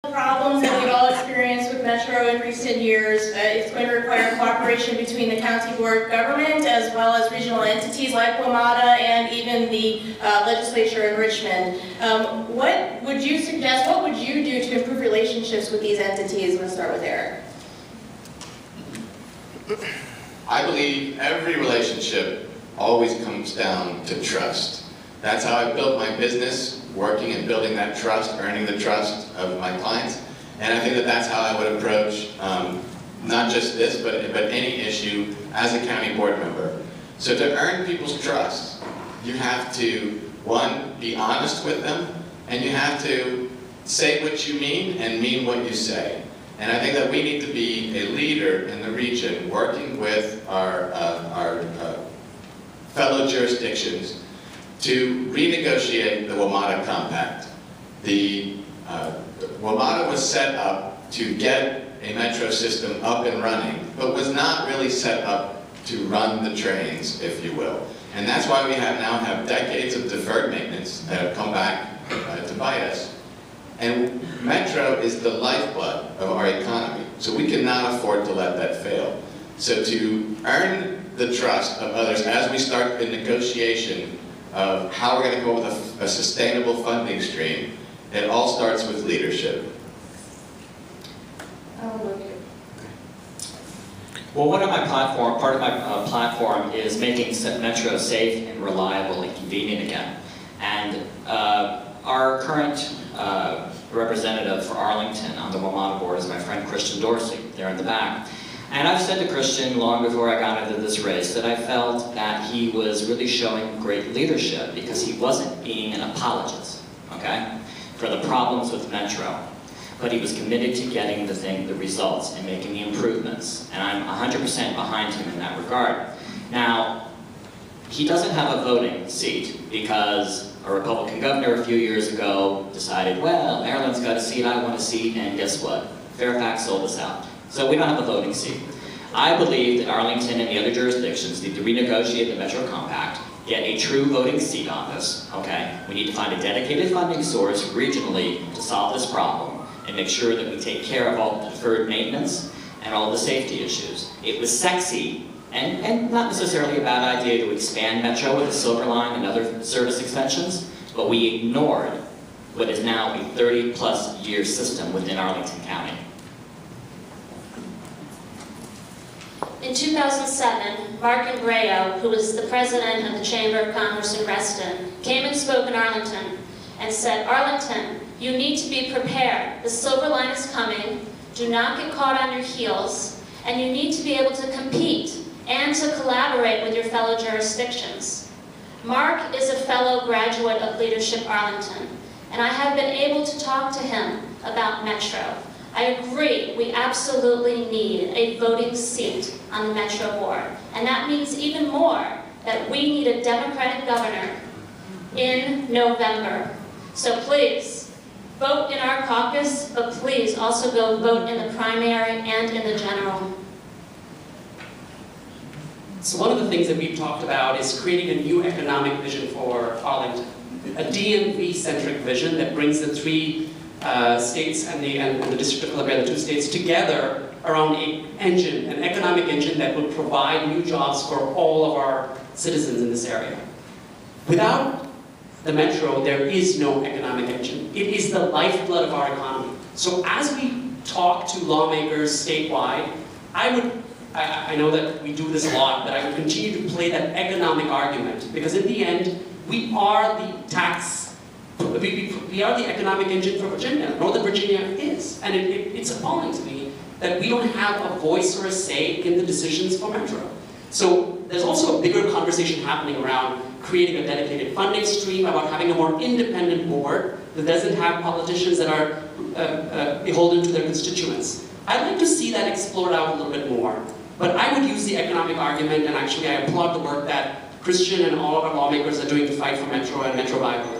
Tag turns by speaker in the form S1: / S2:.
S1: Problems that we've all experienced with Metro in recent years. It's going to require cooperation between the county board of government as well as regional entities like WMATA and even the legislature in Richmond. What would you suggest, what would you do to improve relationships with these entities? I'm going to start with Eric.
S2: I believe every relationship always comes down to trust. That's how I built my business, working and building that trust, earning the trust of my clients. And I think that that's how I would approach not just this, but any issue as a county board member. So to earn people's trust, you have to, one, be honest with them, and you have to say what you mean and mean what you say. And I think that we need to be a leader in the region, working with our fellow jurisdictions to renegotiate the WMATA Compact. The WMATA was set up to get a metro system up and running, but was not really set up to run the trains, if you will. And that's why we now have decades of deferred maintenance that have come back to bite us. And Metro is the lifeblood of our economy, so we cannot afford to let that fail. So to earn the trust of others as we start the negotiation of how we're going to go with a sustainable funding stream, it all starts with leadership.
S3: Well, part of my platform is making Metro safe and reliable and convenient again. And our current representative for Arlington on the WMATA board is my friend Christian Dorsey, there in the back. And I've said to Christian long before I got into this race that I felt that he was really showing great leadership because he wasn't being an apologist, okay, for the problems with Metro. But he was committed to getting the results and making the improvements. And I'm 100% behind him in that regard. Now, he doesn't have a voting seat because a Republican governor a few years ago decided, well, Maryland's got a seat, I want a seat, and guess what? Fairfax sold us out. So we don't have a voting seat. I believe that Arlington and the other jurisdictions need to renegotiate the Metro Compact, get a true voting seat on this, okay? We need to find a dedicated funding source regionally to solve this problem and make sure that we take care of all the deferred maintenance and all the safety issues. It was sexy and not necessarily a bad idea to expand Metro with the Silver Line and other service extensions, but we ignored what is now a 30-plus year system within Arlington County.
S4: In 2007, Mark Imbreo, who was the president of the Chamber of Commerce in Reston, came and spoke in Arlington and said, Arlington, you need to be prepared. The Silver Line is coming. Do not get caught on your heels. And you need to be able to compete and to collaborate with your fellow jurisdictions. Mark is a fellow graduate of Leadership Arlington, and I have been able to talk to him about Metro. I agree, we absolutely need a voting seat on the Metro board. And that means even more that we need a Democratic governor in November. So please, vote in our caucus, but please also go vote in the primary and in the general.
S5: So one of the things that we've talked about is creating a new economic vision for Arlington. A DMV-centric vision that brings the three states and the District of Columbia, the two states, together around an economic engine that will provide new jobs for all of our citizens in this area. Without the Metro, there is no economic engine. It is the lifeblood of our economy. So as we talk to lawmakers statewide, I know that we do this a lot, but I would continue to play that economic argument, because in the end, we are the economic engine for Virginia. Northern Virginia is. And it's appalling to me that we don't have a voice or a say in the decisions for Metro. So there's also a bigger conversation happening around creating a dedicated funding stream, about having a more independent board that doesn't have politicians that are beholden to their constituents. I'd like to see that explored out a little bit more. But I would use the economic argument, and actually I applaud the work that Christian and all of our lawmakers are doing to fight for Metro and Metro Bible.